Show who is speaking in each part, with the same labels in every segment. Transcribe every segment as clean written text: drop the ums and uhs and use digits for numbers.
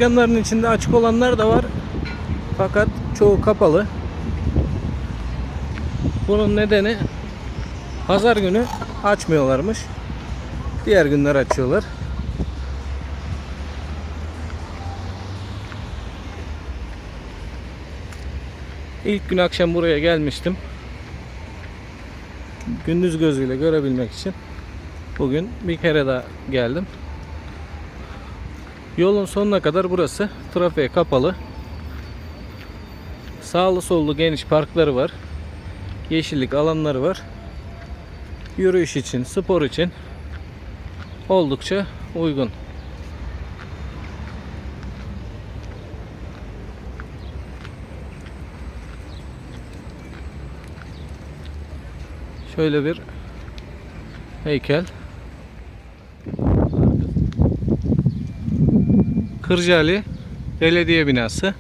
Speaker 1: Dükkanların içinde açık olanlar da var. Fakat çoğu kapalı. Bunun nedeni pazar günü açmıyorlarmış. Diğer günler açıyorlar. İlk gün akşam buraya gelmiştim. Gündüz gözüyle görebilmek için. Bugün bir kere daha geldim. Yolun sonuna kadar burası trafiğe kapalı. Sağlı sollu geniş parkları var. Yeşillik alanları var. Yürüyüş için, spor için oldukça uygun. Şöyle bir heykel. Kırcaali Belediye binası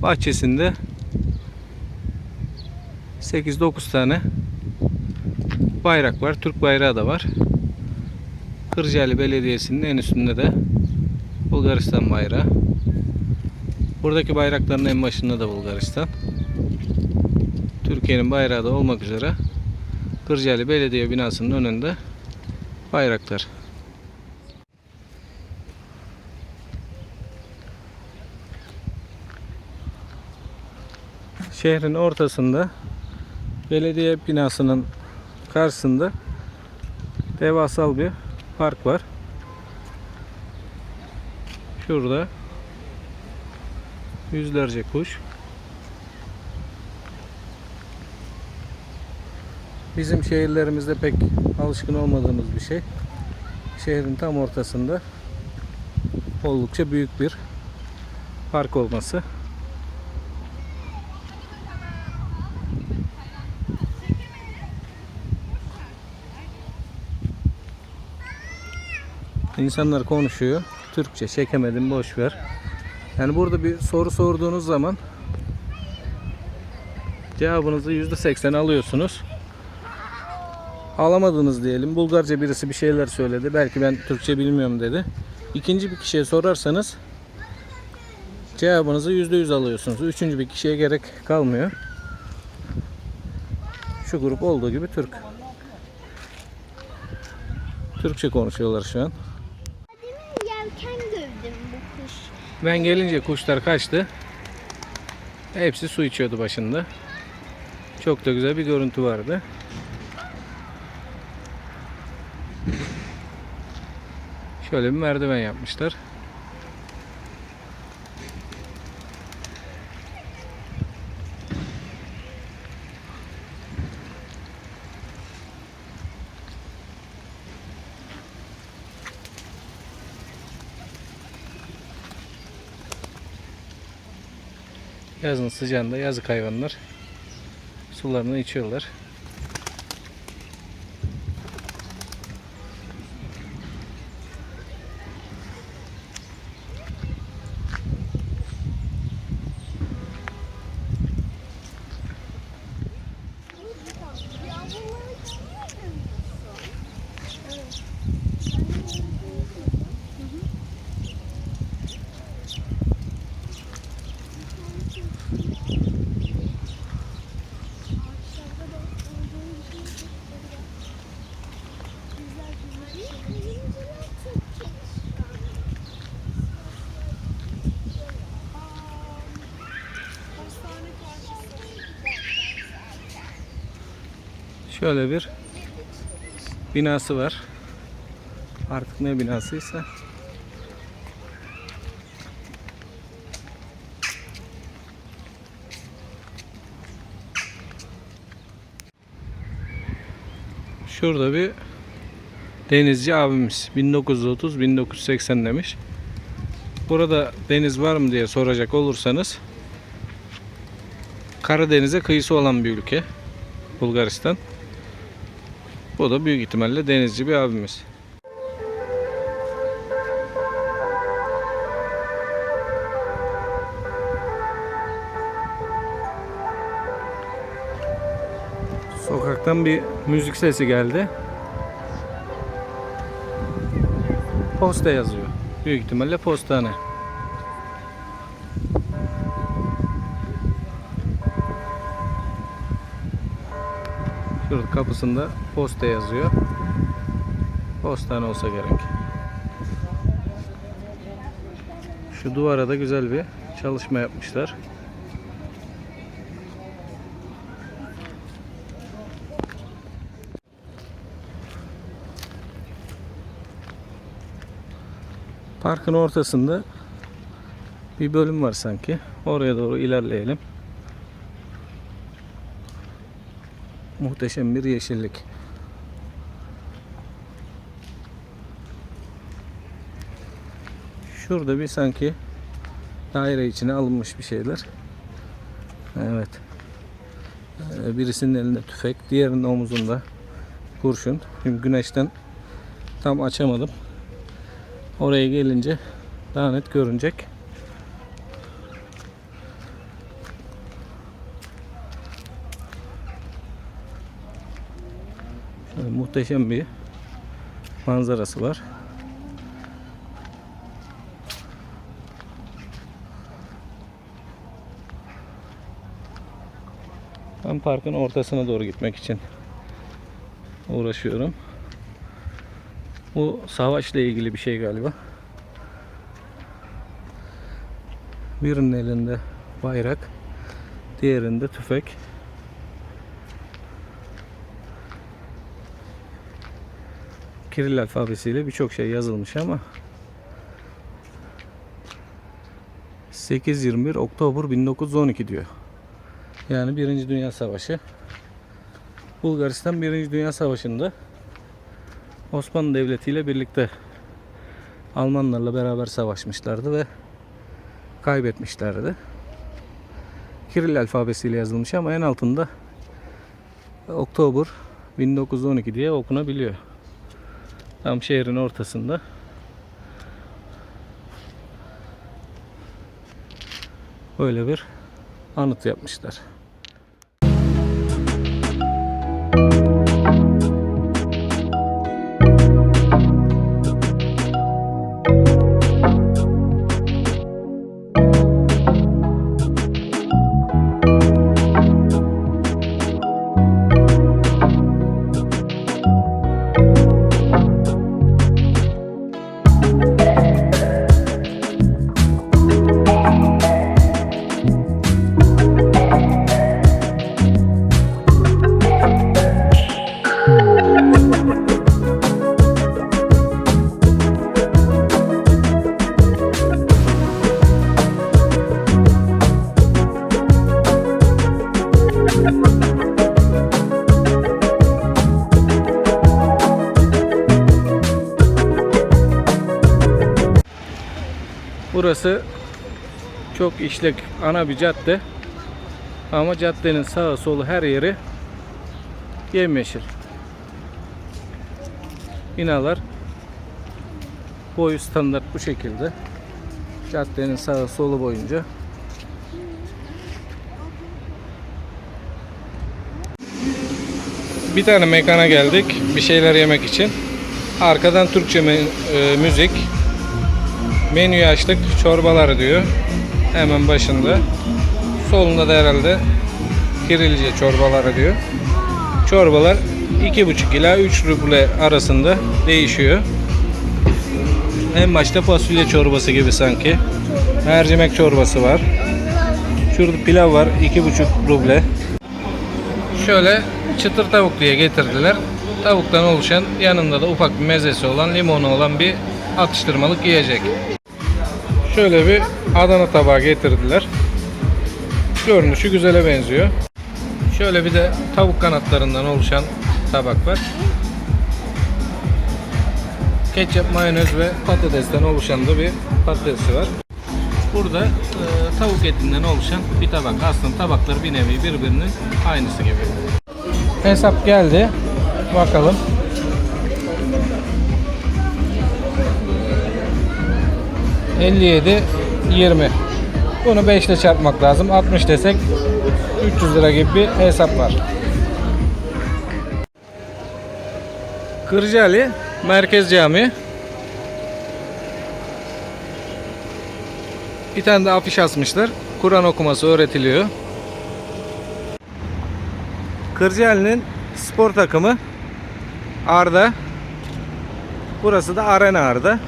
Speaker 1: bahçesinde 8-9 tane bayrak var. Türk bayrağı da var. Kırcaali Belediyesi'nin en üstünde de Bulgaristan bayrağı. Buradaki bayrakların en başında da Bulgaristan. Türkiye'nin bayrağı da olmak üzere Kırcaali Belediye binasının önünde bayraklar. Şehrin ortasında belediye binasının karşısında devasal bir park var. Şurada yüzlerce kuş. Bizim şehirlerimizde pek alışkın olmadığımız bir şey. Şehrin tam ortasında oldukça büyük bir park olması. İnsanlar konuşuyor. Türkçe çekemedim, boş ver. Yani burada bir soru sorduğunuz zaman cevabınızı %80 alıyorsunuz. Alamadınız diyelim. Bulgarca birisi bir şeyler söyledi. Belki ben Türkçe bilmiyorum dedi. İkinci bir kişiye sorarsanız cevabınızı %100 alıyorsunuz. Üçüncü bir kişiye gerek kalmıyor. Şu grup olduğu gibi Türk. Türkçe konuşuyorlar şu an.
Speaker 2: Yelken gördüm bu kuş.
Speaker 1: Ben gelince kuşlar kaçtı. Hepsi su içiyordu başında. Çok da güzel bir görüntü vardı. Şöyle bir merdiven yapmışlar. Yazın sıcağında yazık hayvanlar sularını içiyorlar. Şöyle bir binası var. Artık ne binasıysa. Şurada bir denizci abimiz 1930-1980 demiş. Burada deniz var mı diye soracak olursanız, Karadeniz'e kıyısı olan bir ülke Bulgaristan. Bu da büyük ihtimalle denizci bir abimiz. Sokaktan bir müzik sesi geldi. Posta yazıyor. Büyük ihtimalle postane. Şurada kapısında posta yazıyor. Postane olsa gerek. Şu duvara da güzel bir çalışma yapmışlar. Parkın ortasında bir bölüm var sanki. Oraya doğru ilerleyelim. Muhteşem bir yeşillik. Şurada bir sanki daire içine alınmış bir şeyler. Evet. Birisinin elinde tüfek, diğerinin omuzunda kurşun. Şimdi güneşten tam açamadım. Oraya gelince daha net görünecek. Şöyle muhteşem bir manzarası var. Ben parkın ortasına doğru gitmek için uğraşıyorum. Bu savaşla ilgili bir şey galiba. Birinin elinde bayrak, diğerinde tüfek. Kiril alfabesiyle birçok şey yazılmış ama 8-21 Oktober 1912 diyor. Yani 1. Dünya Savaşı. Bulgaristan 1. Dünya Savaşı'nda Osmanlı Devleti ile birlikte Almanlarla beraber savaşmışlardı ve kaybetmişlerdi. Kiril alfabesiyle yazılmış ama en altında Oktober 1912 diye okunabiliyor. Tam şehrin ortasında. Böyle bir anıt yapmışlar. Burası çok işlek ana bir cadde. Ama caddenin sağı solu her yeri yemyeşil. Binalar boyu standart bu şekilde. Caddenin sağı solu boyunca. Bir tane mekana geldik bir şeyler yemek için. Arkadan Türkçe müzik. Menüyü açtık. Çorbalar diyor. Hemen başında. Solunda da herhalde Kirilce çorbaları diyor. Çorbalar 2,5 ila 3 ruble arasında değişiyor. En başta fasulye çorbası gibi sanki. Mercimek çorbası var. Şurada pilav var. 2,5 ruble. Şöyle çıtır tavuk diye getirdiler. Tavuktan oluşan, yanında da ufak bir mezesi olan, limonu olan bir atıştırmalık yiyecek. Şöyle bir Adana tabağı getirdiler. Görünüşü güzele benziyor. Şöyle bir de tavuk kanatlarından oluşan tabak var. Ketçap, mayonez ve patatesten oluşan da bir patatesi var. Burada tavuk etinden oluşan bir tabak. Aslında tabaklar bir nevi birbirinin aynısı gibi. Hesap geldi. Bakalım. ...57-20. Bunu 5 ile çarpmak lazım. 60 desek 300 lira gibi bir hesap var. Kırcaali Merkez Camii. Bir tane de afiş asmışlar. Kur'an okuması öğretiliyor. Kırcaali'nin spor takımı Arda. Burası da Arena Arda.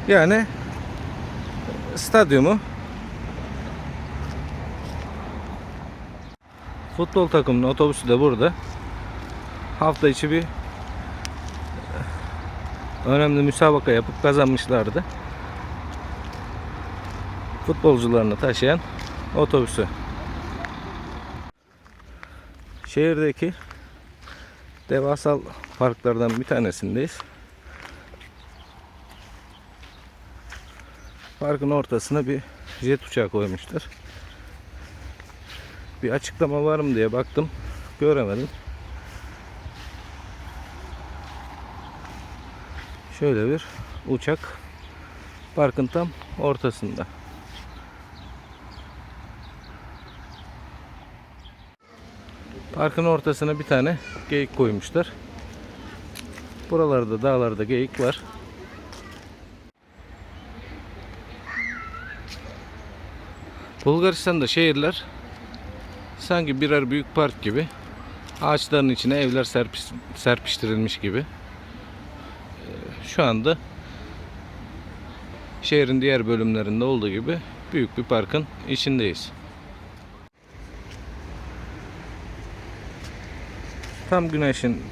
Speaker 1: Yani stadyumu. Futbol takımının otobüsü de burada. Hafta içi bir önemli müsabaka yapıp kazanmışlardı. Futbolcularını taşıyan otobüsü. Şehirdeki devasal parklardan bir tanesindeyiz. Parkın ortasına bir jet uçağı koymuşlar. Bir açıklama var mı diye baktım. Göremedim. Şöyle bir uçak parkın tam ortasında. Parkın ortasına bir tane geyik koymuşlar. Buralarda, dağlarda geyik var. Bulgaristan'da şehirler sanki birer büyük park gibi. Ağaçların içine evler serpiştirilmiş gibi. Şu anda şehrin diğer bölümlerinde olduğu gibi büyük bir parkın içindeyiz. Tam güneşin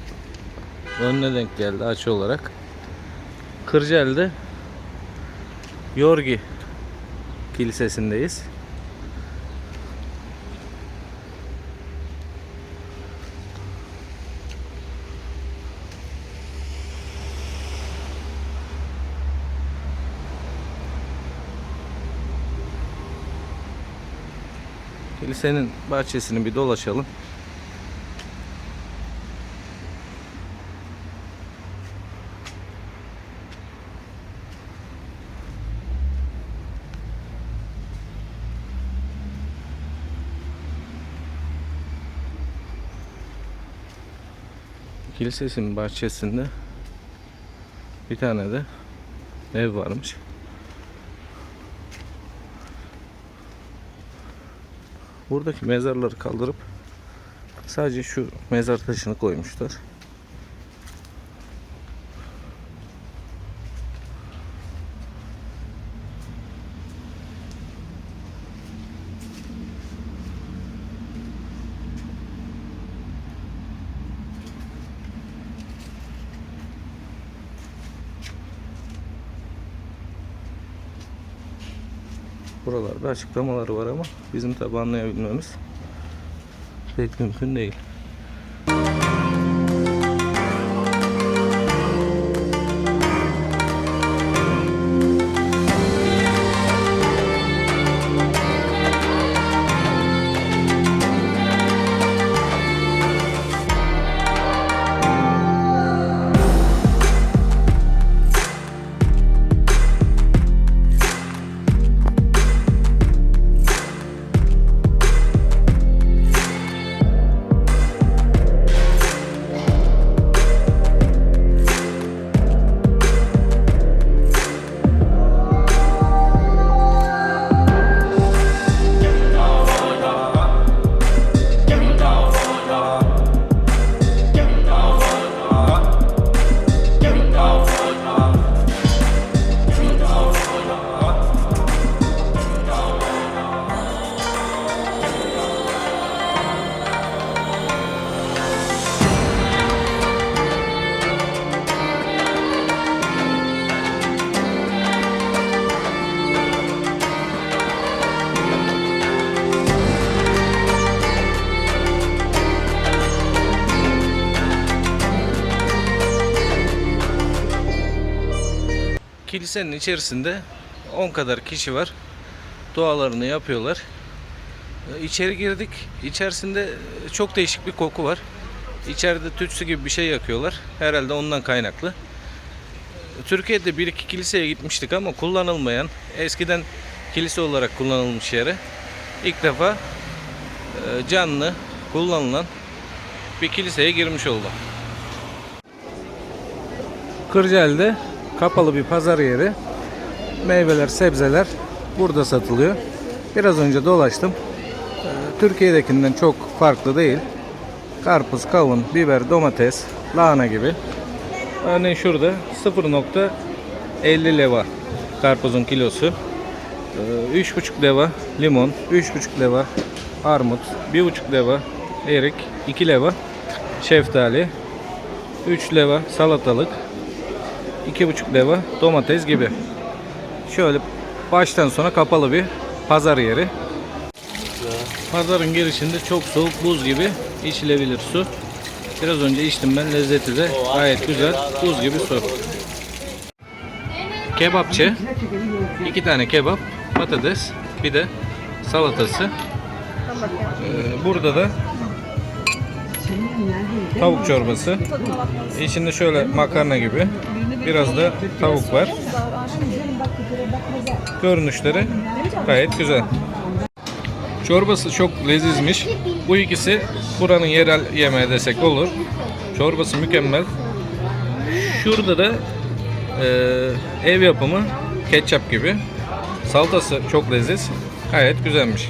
Speaker 1: önüne denk geldi açı olarak. Kırcaali'de Yorgi Kilisesi'ndeyiz. Kilisenin bahçesini bir dolaşalım. Kilisesinin bahçesinde bir tane de ev varmış. Buradaki mezarları kaldırıp sadece şu mezar taşını koymuşlar. Buralarda açıklamaları var ama bizim tabi anlayabilmemiz pek mümkün değil. Kilisenin içerisinde 10 kadar kişi var. Dualarını yapıyorlar. İçeri girdik. İçerisinde çok değişik bir koku var. İçeride tütsü gibi bir şey yakıyorlar. Herhalde ondan kaynaklı. Türkiye'de bir iki kiliseye gitmiştik ama kullanılmayan, eskiden kilise olarak kullanılmış yere ilk defa canlı kullanılan bir kiliseye girmiş oldum. Kırcaali'de kapalı bir pazar yeri. Meyveler, sebzeler burada satılıyor. Biraz önce dolaştım. Türkiye'dekinden çok farklı değil. Karpuz, kavun, biber, domates, lahana gibi. Örneğin şurada 0,50 leva karpuzun kilosu. 3,5 leva limon, 3,5 leva armut, 1,5 leva erik, 2 leva şeftali, 3 leva salatalık, 2,5 leva domates gibi. Şöyle baştan sona kapalı bir pazar yeri. Pazarın girişinde çok soğuk buz gibi içilebilir su. Biraz önce içtim ben, lezzeti de gayet güzel, buz gibi su. Kebapçı, 2 tane kebap, patates, bir de salatası. Burada da tavuk çorbası. İçinde şöyle makarna gibi, biraz da tavuk var. Görünüşleri gayet güzel. Çorbası çok lezizmiş. Bu ikisi buranın yerel yemeği desek olur. Çorbası mükemmel. Şurada da ev yapımı ketçap gibi. Salatası çok leziz. Gayet güzelmiş.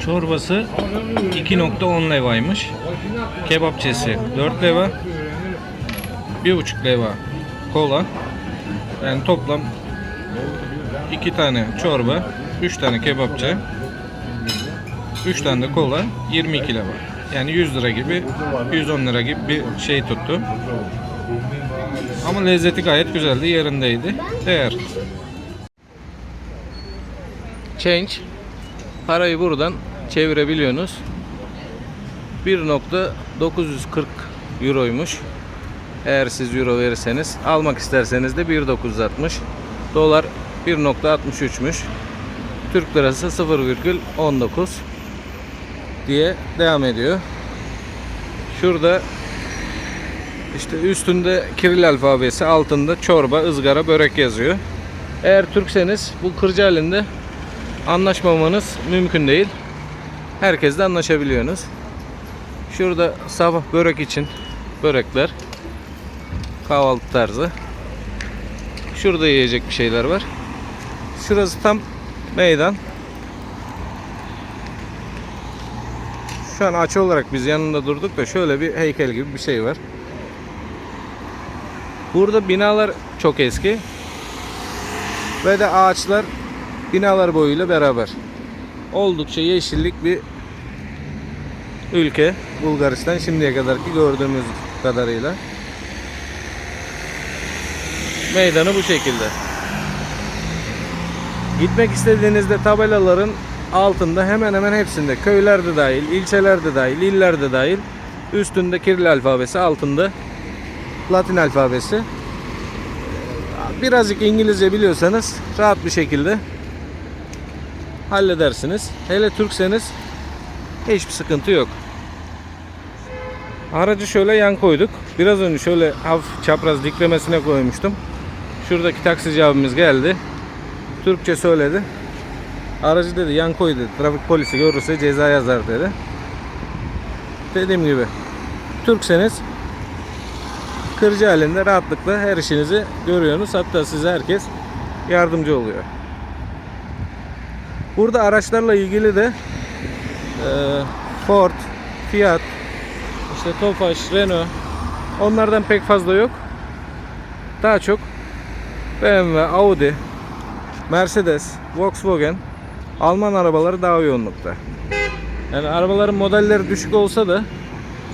Speaker 1: Çorbası 2,10 levaymış. Kebapçesi 4 leva. 1,5 leva kola. Yani toplam 2 tane çorba, 3 tane kebapçı, 3 tane de kola, 22 lira. Yani 100 lira gibi, 110 lira gibi bir şey tuttu. Ama lezzeti gayet güzeldi, yerindeydi. Değer. Change. Parayı buradan çevirebiliyorsunuz. 1,940 euroymuş. Eğer siz euro verirseniz, almak isterseniz de 1,960. Dolar 1,63'müş. Türk lirası 0,19 diye devam ediyor. Şurada işte üstünde Kiril alfabesi, altında çorba, ızgara, börek yazıyor. Eğer Türkseniz bu Kırcaali'nde anlaşmamanız mümkün değil. Herkesle anlaşabiliyorsunuz. Şurada sabah börek için börekler, kahvaltı tarzı. Şurada yiyecek bir şeyler var. Şurası tam meydan. Şu an açı olarak biz yanında durduk da şöyle bir heykel gibi bir şey var. Burada binalar çok eski. Ve de ağaçlar binalar boyuyla beraber. Oldukça yeşillik bir ülke Bulgaristan, şimdiye kadarki gördüğümüz kadarıyla. Meydanı bu şekilde. Gitmek istediğinizde tabelaların altında hemen hemen hepsinde, köylerde dahil, ilçelerde dahil, illerde dahil, üstünde Kiril alfabesi, altında Latin alfabesi. Birazcık İngilizce biliyorsanız rahat bir şekilde halledersiniz. Hele Türkseniz hiçbir sıkıntı yok. Aracı şöyle yan koyduk. Biraz önce şöyle hafif çapraz diklemesine koymuştum. Şuradaki taksici abimiz geldi. Türkçe söyledi. Aracı dedi yan koy dedi. Trafik polisi görürse ceza yazar dedi. Dediğim gibi Türkseniz Kırcaali'nde rahatlıkla her işinizi görüyorsunuz. Hatta size herkes yardımcı oluyor. Burada araçlarla ilgili de Ford, Fiat, işte Tofaş, Renault, onlardan pek fazla yok. Daha çok BMW, Audi, Mercedes, Volkswagen, Alman arabaları daha yoğunlukta. Yani arabaların modelleri düşük olsa da,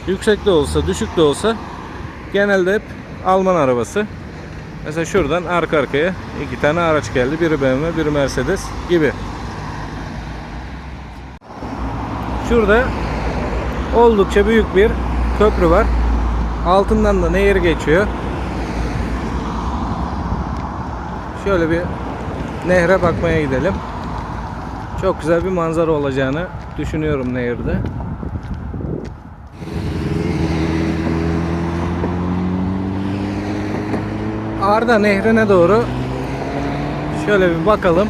Speaker 1: yüksek de olsa, düşük de olsa genelde hep Alman arabası. Mesela şuradan arka arkaya 2 tane araç geldi. Biri BMW, biri Mercedes gibi. Şurada oldukça büyük bir köprü var. Altından da nehir geçiyor. Şöyle bir nehre bakmaya gidelim. Çok güzel bir manzara olacağını düşünüyorum nehirde. Arda Nehri'ne doğru şöyle bir bakalım.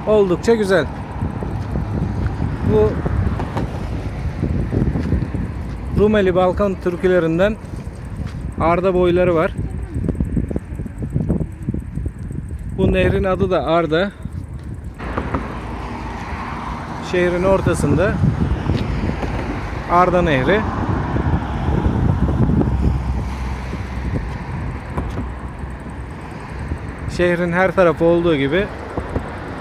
Speaker 1: Oldukça güzel. Bu Rumeli Balkan türkülerinden Arda boyları var. Bu nehrin adı da Arda. Şehrin ortasında Arda Nehri. Şehrin her tarafı olduğu gibi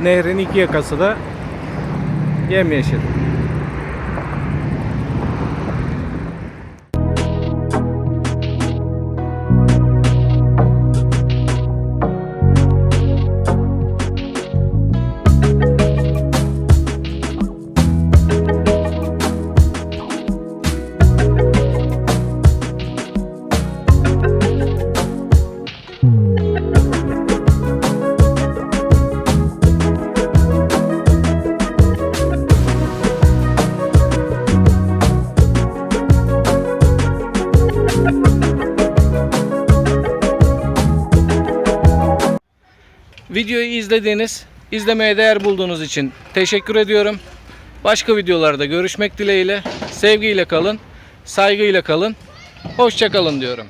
Speaker 1: nehrin iki yakası da yemyeşil. Videoyu izlemeye değer bulduğunuz için teşekkür ediyorum. Başka videolarda görüşmek dileğiyle. Sevgiyle kalın, saygıyla kalın. Hoşça kalın diyorum.